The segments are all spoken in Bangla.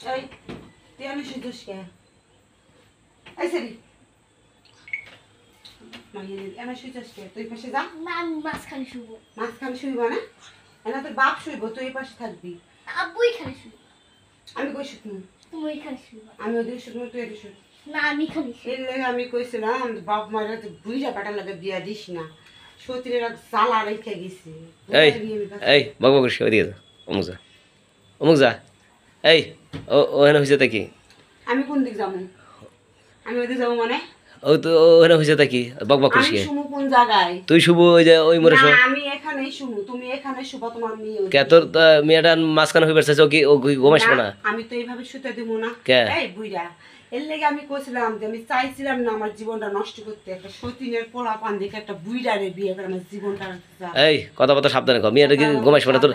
এই তুই আমি শুধুস কে এই সেরি মাইয়ে আমি শুধুস কে তুই পাশে যা না আমি মাঝখানে শুবো। মাঝখানে শুইব না এনা তোর বাপ শুইব তুই এই পাশে থাকবি আব্বু এখানে শুবো। আমি কই শুকনো তুমি এখানে শুবো। আমি ওদের শুকনো তুই এদের শুকনো না আমি এখানে শুবো। এর লেগে আমি কইছিলাম বাপ মারা তো বুইরা পাটা লাগে বিয়া দিস না সতীনের এক জ্বালা রেখে গেছি এই এই বকবক করিস ওইদিকে যা অমুক যা এই ওখানে হয়েছে তা কি আমি কোন দিক যাবো আমি ওদিক যাবো মানে ও তো ওখানে হয়েছে তা কি বকবক করিস আমি শুমু কোন জায়গায় তুই শুভ ওই যে ওই মোরে না আমি এখানেই শুমু তুমি এখানে শুবা তোমার মেয়ে কে তোর মেয়েটা মাঝখানে হয়ে পারছে ও কি ঘুমাইস না আমি তো এইভাবে শুতে দেবো না কে? এই বুইড়া এর লেগে আমি কইছিলাম যে আমি চাইছিলাম না আমার জীবনটা নষ্ট করতে একটা সতীনের পোলা পান দেখে একটা বুইড়ারে বিয়ে করে আমার জীবনটা এই কথা বলতে সাবধানে কর মেয়েটা কি ঘুমাইস না তোর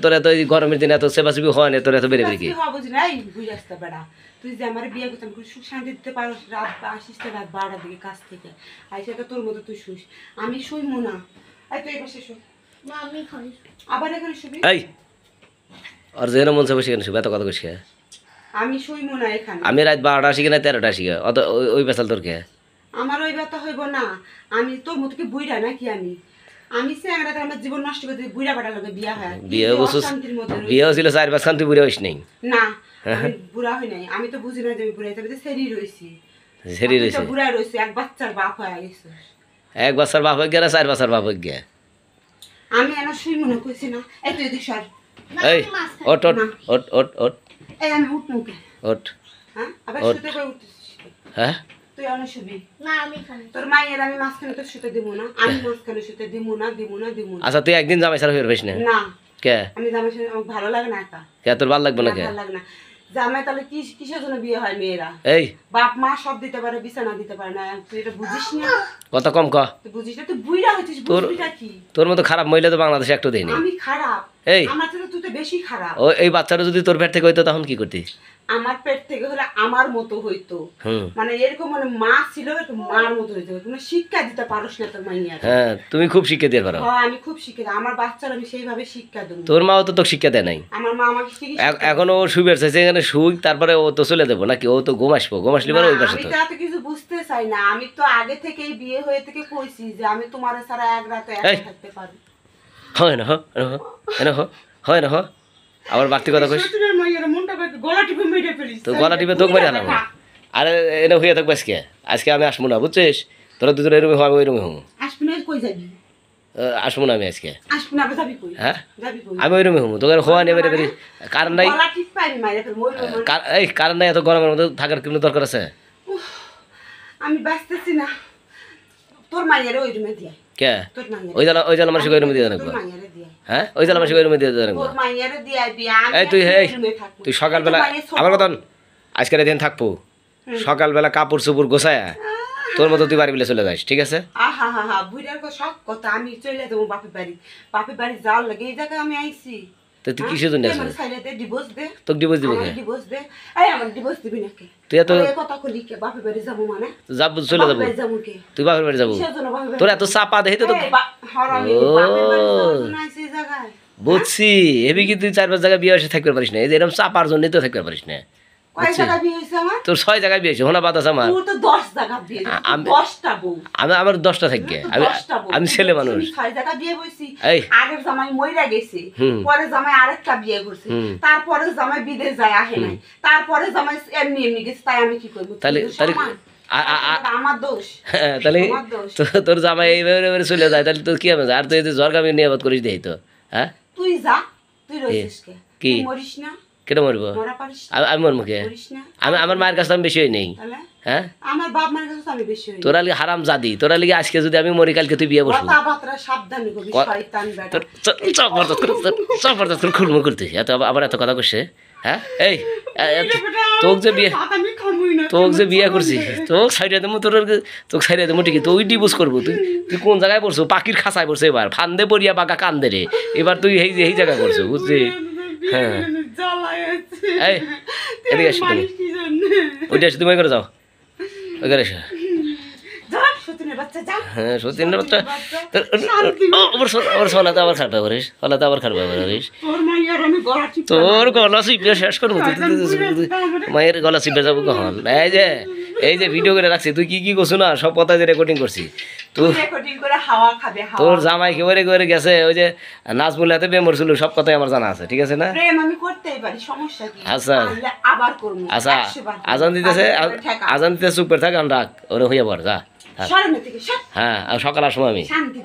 তোর এত এই গরমের দিনে এত সেবাসিবি হয় না তোর এত বেড়ে বেড়ে কি বুঝি না এই বুইড়া আসতে বেড়া তুই যে আমার বিয়ে করতাম সুখ শান্তি দিতে পারো রাত আসিস তো রাত 12টার দিকে কাজ থেকে আর সেটা তোর মতো তুই শুস আমি শুইমু না এই তুই বসে শু না আমি এখানে শুবো। আবার এখানে শুবি এই আর যেন মন চাই সেখানে শুভ এত কথা কইস আমি শুইমু না এখানে আমি রাত 12টা আসি কিনা 13টা আসি অত ওই বেসাল তোর কে আমার ওই ব্যথা হইব না আমি তোর মতো কি বুইড়া নাকি আমি স্যাংরাটা আমার জীবন নষ্ট করে দিই বুইড়া বাটা লাগে বিয়া হয় বিয়ে বসুস শান্তির মধ্যে রই। বিয়ে হয়েছিল 4 বছর তুই বুড়ে হইস নাই না আমি বুড়া হই নাই আমি তো বুঝি না যে আমি বুড়া হিসেবে সেরি রইছি সেরি তুই রয়েছে তো বুড়া রইছি এক বাচ্চার বাপ হয়ে গেছে 1 বছর বাপ হয়ে গেল 4 বছর বাপ হয়ে গেল আমি এনা শুই মনে কইছি না এই তুই এদিক সর না এই আমি মাঝখানে ওট ওট ওট ওট ওট এই আমি উঠ মুখে ওট হ্যাঁ আবার ওঠ। শুতে কই উঠছিস হ্যাঁ তুই এনা শুবি না আমি এখানে তোর মায়ের আমি মাঝখানে তো শুতে দিব না আমি মাঝখানে শুতে দিব না আচ্ছা তুই একদিন জামাই ছাড়া হয়ে পারিস না না কে আমি জামাই সাথে আমার ভালো লাগে না একা কে তোর ভালো লাগবে না কে ভালো লাগে না জামাই তাহলে কিসের জন্য বিয়ে হয় মেয়েরা এই বাপ মা সব দিতে পারে বিছানা দিতে পারে না তুই এটা বুঝিস না কথা কম ক তুই বুঝিস না তুই বুইড়া হচ্ছিস বুঝবিটা কি তোর মতো খারাপ মহিলা তো বাংলাদেশে একটু দেয়নি আমি খারাপ এই আমার থেকে তুই তো বেশি খারাপ ও এই বাচ্চাটা যদি তোর পেট থেকে হইতো তখন কি করতি আমার পেট থেকে হলে আমার মতো হইতো হুম মানে এরকম মানে মা ছিল একটু মার মতো হইতো তুমি শিক্ষা দিতে পারোস না তোর মাইয়া হ্যাঁ তুমি খুব শিক্ষা দিয়ে পারো হ্যাঁ আমি খুব শিক্ষা দিই আমার বাচ্চারা আমি সেইভাবে শিক্ষা দেবো তোর মাও তো তোকে শিক্ষা দেয় নাই আমার মা আমাকে শিখিয়ে এখনো ও শুয়ে চাইছে এখানে শুই তারপরে ও তো চলে দেবো নাকি ও তো ঘুমাসলি পরে ওই পাশে আমি তো তো এত কিছু বুঝতে চাই না আমি তো আগে থেকেই বিয়ে হয়ে থেকে কইছি যে আমি তোমার ছাড়া এক রাতে একা এই। থাকতে পারি হয় না হয় না আবার বাড়তি কথা কইস সত্যিকার মাইয়ার মনটা কত গলা টিপে মেরে ফেলিস তো গলা টিপে তোকে মেরে আলাম আরে এনে হইয়া থাকবো আজকে আমি আসবো না বুঝছিস তোরা দুজন এরকম হয় ওই রকম হবো আসবি না কই যাবি আসবো না আমি আজকে আসবি না যাবি কই হ্যাঁ যাবি কই আমি ওই রকম হবো তোকে হওয়া নেবে বেরি কারণ নাই গলা টিপে আমি মাইরে ফেলবো ওই রকম। এই কারণ নাই এত গরমের মধ্যে থাকার কোনো দরকার আছে আমি বাঁচতেছি না তোর মাইয়ারে ওই রুমে দিয়ে কে তোর মাইয়ারে ওই জালা মানুষ ওই রুমে দিয়ে রাখবো তোর মাইয়ারে দিয়ে হ্যাঁ ওই জালা মানুষ ওই রুমে দিয়ে রাখবো তোর মাইয়ারে দিয়ে বিয়া আমি এই তুই ওই এই রুমে থাকবো। তুই সকালবেলা তোর মাইয়া ছোট। আমার কথা আজকের দিন থাকবো সকালবেলা কাপড় চুপুর গোছায়া তোর মতো তুই বাড়ি বিলে চলে যাস ঠিক আছে আহা হা হা বুড়ার সব কথা আমি চলে যাবো বাপের বাড়ি যাওয়ার লাগে এই জায়গায় আমি আইছি তো তুই কিসের জন্য আসিস ডিভোর্স দে তোকে ডিভোর্স দিব কে ডিভোর্স দে এই আমার ডিভোর্স দিবি নাকি তুই এত এই কথা কলি কে বাপের বাড়ি যাবো মানে যাব চলে যাবো বাপের বাড়ি যাবো কে তুই বাপের বাড়ি যাবো কিসের জন্য বাপের বাড়ি তোর এত চাপা দেখি তো এই হারামি বাপের বাড়ি যাওয়ার জন্য আইছি এই জায়গায় বুঝছি এবি কি তুই 4-5 জায়গায় বিয়ে এসে থাকতে পারিস না এই যে এরকম চাপার জন্যই তো থাকতে পারিস না কয় জায়গায় বিয়ে হয়েছে আমার তোর 6 জায়গায় বিয়ে হয়েছে হোনা বাদ আছে আমার তোর তো 10 জায়গা বিয়ে হয়েছে, 10টা বউ আমার 10টা থাকবে তোর 10টা বউ। আমি ছেলে মানুষ 6 জায়গা বিয়ে হইছি এই। আগের জামাই মইরা গেছে হুম। পরে জামাই আরেকটা বিয়ে করছে হুম। তারপরে জামাই বিদেশ যায় আহে নাই তারপরে জামাই এমনি গেছে তাই আমি কি করব তাহলে আমার দোষ তাহলে আমার দোষ। তোর জামাই এইভাবে চলে যায় তাহলে তোর কি হবে আর তুই যদি জ্বর কামি নিয়াবত করিস দেই তো হ্যাঁ তুই যা তুই রইছিস কে কি? তুই মরিস না কেটে মরবো মরা পারিস না, আমি মর মুখে মরিস না আমার মায়ের কাছে আমি বেশি হই নেই তাহলে হ্যাঁ আমার বাপ মার কাছে তো আমি বেশি হই তোরা লিগে হারাম জাদি তোরা লিগে আজকে যদি আমি মরি কালকে তুই বিয়ে বসবো কথাবার্তা সাবধানে করবি শয়তান বেটা জবরদস্ত খুলমু করতে আবার এত কথা করছে হ্যাঁ এই তোকে যে বিয়ে আমি খামুই না তোকে যে বিয়ে করছি তোকে সাইডে দেবো তোকে সাইডে দেবো ঠিকই তুই ডিভোর্স করবো তুই কোন জায়গায় পড়ছো পাখির খাঁচায় পড়ছো এবার ফান্দে পড়িয়া পাকা কান্দে রে এবার তুই এই জায়গায় করছো বুঝছি হ্যাঁ এই এদিকে আসো তুমি ওইটা এসে তুমি করে যাও ওই করে এসো যা সত্যি বাচ্চা যা হ্যাঁ সতীনের বাচ্চা তোর শান্তি। ওর সলাতে আবার খারাপ করিস সলাতে আবার খারাপ করিস তোর মাইয়ার আমি গলা টিপে তোর গলা চিপে শেষ করবো মায়ের গলা চিপে যাবো কখন এই যে ভিডিও করে রাখছি তুই কি কি করছো না সব কথা যে রেকর্ডিং করছি তুই রেকর্ডিং করে হাওয়া খাবে হাওয়া। তোর জামাই কেবারে করে গেছে ওই যে নাজমুল হাতে বেমর ছিল সব কথাই আমার জানা আছে ঠিক আছে না প্রেম আমি করতেই পারি সমস্যা কি আচ্ছা। পারলে আবার করবো আচ্ছা 100 বার করবো। আজান দিতেছে তারপরে ঠেকা। আজান দিতে চুপ করে থাক আমি রাখ ওরে হইয়া পড় যা থাক। সরেন থেকে সব হ্যাঁ আর সকাল আসবো আমি শান্তি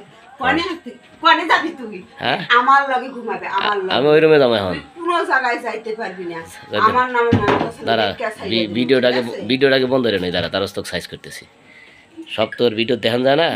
কনে যাবি তুই হ্যাঁ? আমার লগে ঘুমাবে আমার লগে আমি ওই রুমে যাবো এখন তুই কোনো জায়গায় যাইতে পারবি না যাইতে- আমার নামে দাঁড়া ভিডিওটাকে বন্ধ করে নই দাঁড়া তার সাইজ করতেছি সব তোর ভিডিও দেখান যায় না